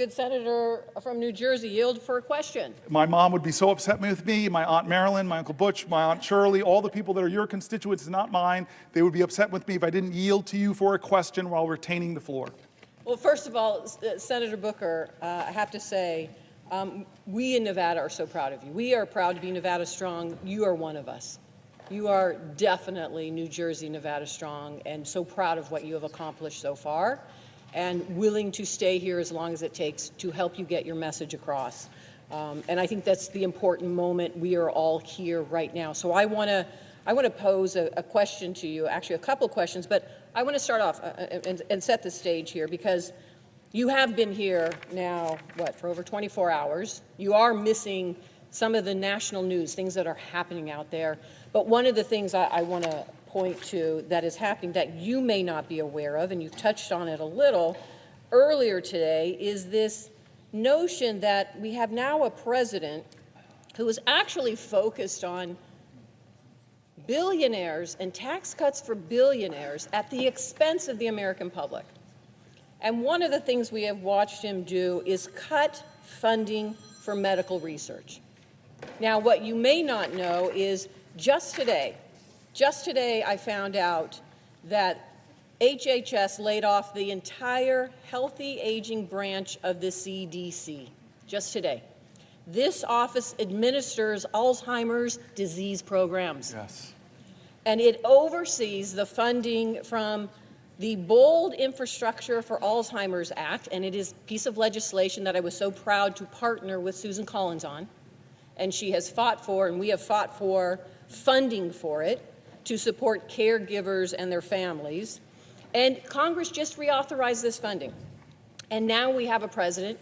Good senator from New Jersey, yield for a question. My mom would be so upset with me, my Aunt Marilyn, my Uncle Butch, my Aunt Shirley, all the people that are your constituents, not mine. They would be upset with me if I didn't yield to you for a question while retaining the floor. Well, first of all, Senator Booker, I have to say, we in Nevada are so proud of you. We are proud to be Nevada Strong. You are one of us. You are definitely New Jersey, Nevada Strong, and so proud of what you have accomplished so far, and willing to stay here as long as it takes to help you get your message across. And I think that's the important moment. We are all here right now. So I want to pose a question to you, actually a couple of questions, but I want to start off and set the stage here, because you have been here now, for over 24 hours. You are missing some of the national news, things that are happening out there. But one of the things I want to point to that is happening that you may not be aware of, and you touched on it a little earlier today, is this notion that we have now a president who is actually focused on billionaires and tax cuts for billionaires at the expense of the American public. And one of the things we have watched him do is cut funding for medical research. Now, what you may not know is just today I found out that HHS laid off the entire healthy aging branch of the CDC, just today. This office administers Alzheimer's disease programs. Yes. And it oversees the funding from the Bold Infrastructure for Alzheimer's Act, and it is a piece of legislation that I was so proud to partner with Susan Collins on. And she has fought for, and we have fought for, funding for it to support caregivers and their families. And Congress just reauthorized this funding. And now we have a president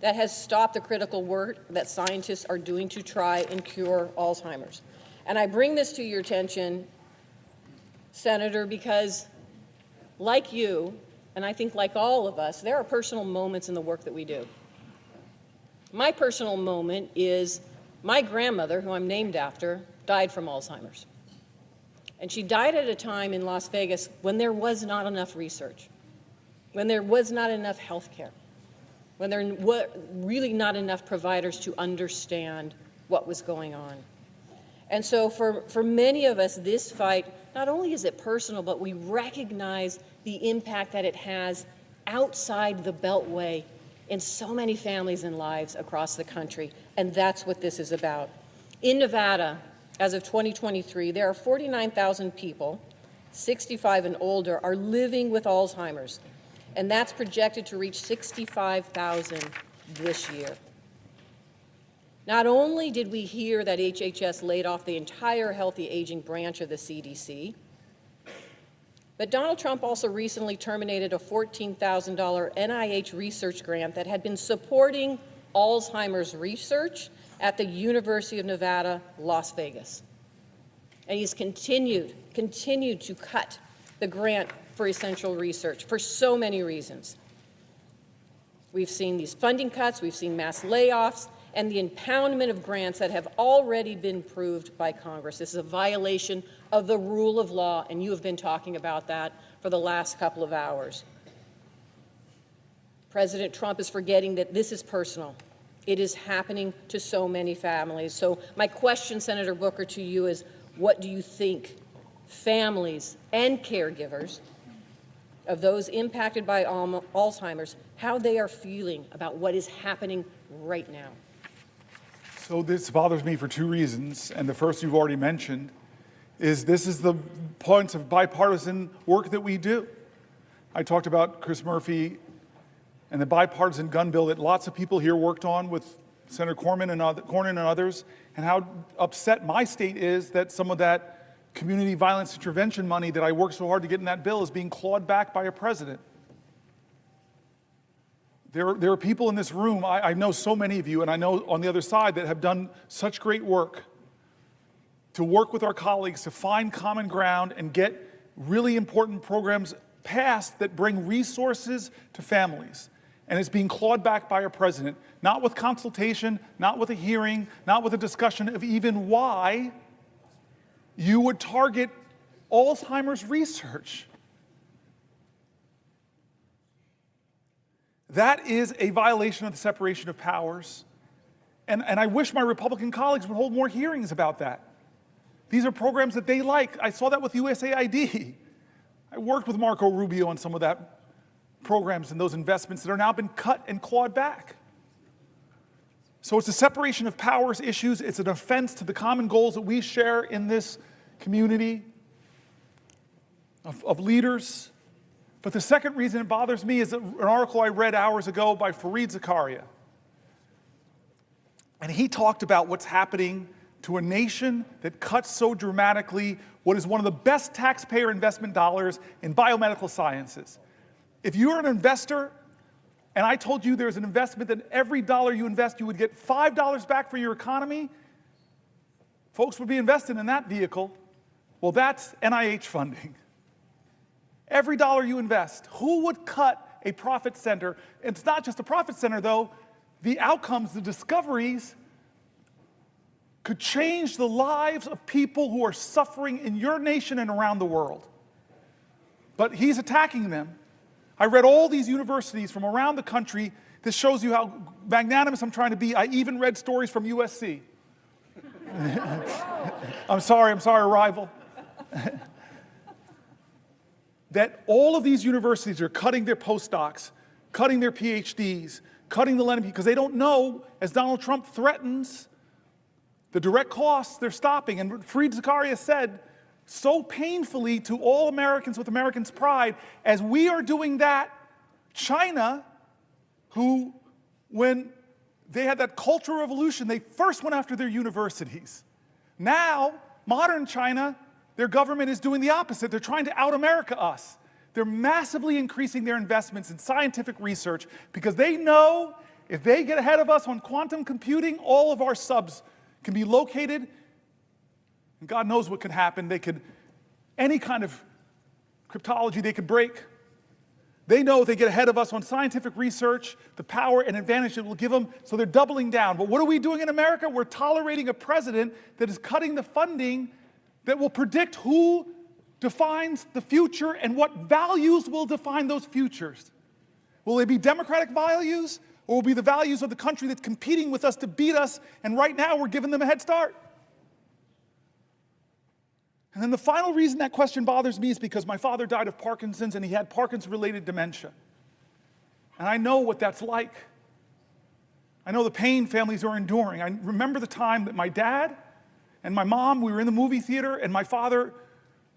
that has stopped the critical work that scientists are doing to try and cure Alzheimer's. And I bring this to your attention, Senator, because like you, and I think like all of us, there are personal moments in the work that we do. My personal moment is my grandmother, who I'm named after, died from Alzheimer's. And she died at a time in Las Vegas when there was not enough research, when there was not enough health care, when there were really not enough providers to understand what was going on. And so for many of us, this fight, not only is it personal, but we recognize the impact that it has outside the Beltway in so many families and lives across the country. And that's what this is about. In Nevada, as of 2023, there are 49,000 people, 65 and older, are living with Alzheimer's, and that's projected to reach 65,000 this year. Not only did we hear that HHS laid off the entire healthy aging branch of the CDC, but Donald Trump also recently terminated a $14,000 NIH research grant that had been supporting Alzheimer's research at the University of Nevada, Las Vegas. And he's continued to cut the grant for essential research for so many reasons. We've seen these funding cuts, we've seen mass layoffs, and the impoundment of grants that have already been approved by Congress. This is a violation of the rule of law, and you have been talking about that for the last couple of hours. President Trump is forgetting that this is personal. It is happening to so many families. So my question, Senator Booker, to you is, what do you think families and caregivers of those impacted by Alzheimer's, how they are feeling about what is happening right now? So this bothers me for two reasons, and the first you've already mentioned, is this is the point of bipartisan work that we do. I talked about Chris Murphy and the bipartisan gun bill that lots of people here worked on with Senator Cornyn and others, and how upset my state is that some of that community violence intervention money that I worked so hard to get in that bill is being clawed back by a president. There are people in this room, I know so many of you, and I know on the other side, that have done such great work to work with our colleagues to find common ground and get really important programs passed that bring resources to families. And it's being clawed back by a president, not with consultation, not with a hearing, not with a discussion of even why you would target Alzheimer's research. That is a violation of the separation of powers. And I wish my Republican colleagues would hold more hearings about that. These are programs that they like. I saw that with USAID. I worked with Marco Rubio on some of that programs and those investments that are now been cut and clawed back. So it's a separation of powers issues. It's an offense to the common goals that we share in this community of leaders. But the second reason it bothers me is an article I read hours ago by Fareed Zakaria. And he talked about what's happening to a nation that cuts so dramatically what is one of the best taxpayer investment dollars in biomedical sciences. If you're an investor, and I told you there's an investment that every dollar you invest, you would get $5 back for your economy, folks would be invested in that vehicle. Well, that's NIH funding. Every dollar you invest, who would cut a profit center? It's not just a profit center, though. The outcomes, the discoveries, could change the lives of people who are suffering in your nation and around the world. But he's attacking them. I read all these universities from around the country. This shows you how magnanimous I'm trying to be. I even read stories from USC. I'm sorry, rival. That all of these universities are cutting their postdocs, cutting their PhDs, cutting the lending, because they don't know, as Donald Trump threatens, the direct costs they're stopping. And Fareed Zakaria said so painfully to all Americans with Americans' pride, as we are doing that, China, who, when they had that Cultural Revolution, they first went after their universities. Now, modern China, their government is doing the opposite. They're trying to out-America us. They're massively increasing their investments in scientific research because they know if they get ahead of us on quantum computing, all of our subs can be located, and God knows what could happen. They could, any kind of cryptology they could break. They know if they get ahead of us on scientific research, the power and advantage it will give them, so they're doubling down. But what are we doing in America? We're tolerating a president that is cutting the funding that will predict who defines the future and what values will define those futures. Will they be democratic values, or will it be the values of the country that's competing with us to beat us, and right now we're giving them a head start? And then the final reason that question bothers me is because my father died of Parkinson's, and he had Parkinson's-related dementia. And I know what that's like. I know the pain families are enduring. I remember the time that my dad and my mom, we were in the movie theater, and my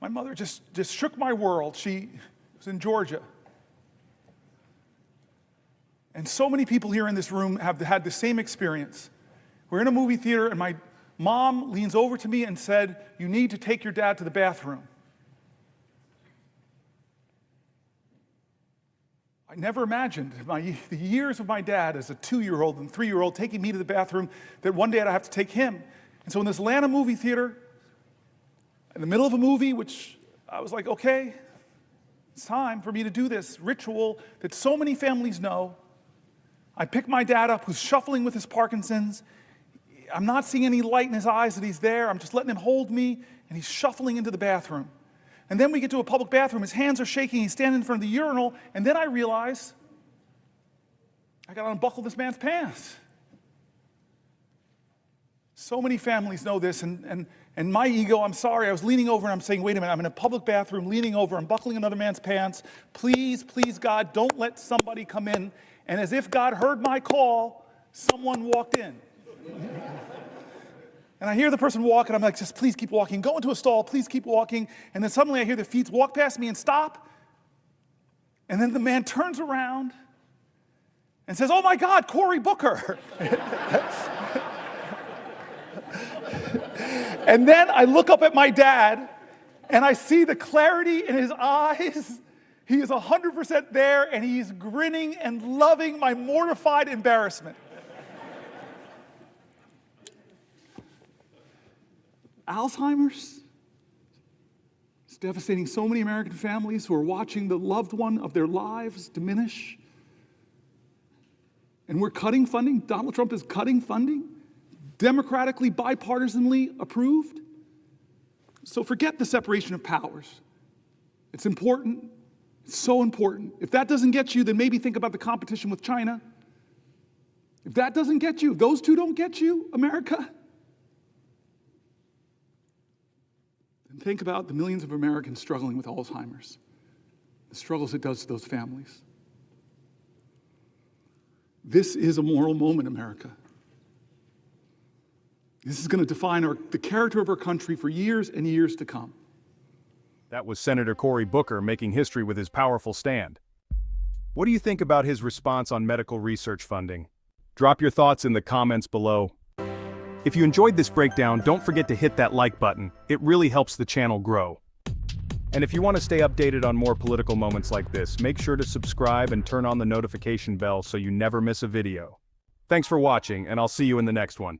mother just shook my world. She was in Georgia. And so many people here in this room have had the same experience. We're in a movie theater, and my mom leans over to me and said, "You need to take your dad to the bathroom." I never imagined the years of my dad as a 2-year-old and 3-year-old taking me to the bathroom, that one day I'd have to take him. And so in this Atlanta movie theater, in the middle of a movie, which I was like, okay, it's time for me to do this ritual that so many families know. I pick my dad up, who's shuffling with his Parkinson's. I'm not seeing any light in his eyes that he's there. I'm just letting him hold me, and he's shuffling into the bathroom. And then we get to a public bathroom. His hands are shaking. He's standing in front of the urinal. And then I realize I got to unbuckle this man's pants. So many families know this, and my ego, I'm sorry, I was leaning over and I'm saying, wait a minute, I'm in a public bathroom, leaning over, I'm buckling another man's pants. Please, please, God, don't let somebody come in. And as if God heard my call, someone walked in. And I hear the person walk, and I'm like, just please keep walking. Go into a stall, please keep walking. And then suddenly I hear the feet walk past me and stop. And then the man turns around and says, "Oh my God, Cory Booker." And then I look up at my dad, and I see the clarity in his eyes. He is 100% there, and he's grinning and loving my mortified embarrassment. Alzheimer's is devastating so many American families who are watching the loved one of their lives diminish. And we're cutting funding. Donald Trump is cutting funding, democratically, bipartisanly approved. So forget the separation of powers. It's important. It's so important. If that doesn't get you, then maybe think about the competition with China. If that doesn't get you, if those two don't get you, America, then think about the millions of Americans struggling with Alzheimer's, the struggles it does to those families. This is a moral moment, America. This is going to define the character of our country for years and years to come. That was Senator Cory Booker making history with his powerful stand. What do you think about his response on medical research funding? Drop your thoughts in the comments below. If you enjoyed this breakdown, don't forget to hit that like button. It really helps the channel grow. And if you want to stay updated on more political moments like this, make sure to subscribe and turn on the notification bell so you never miss a video. Thanks for watching, and I'll see you in the next one.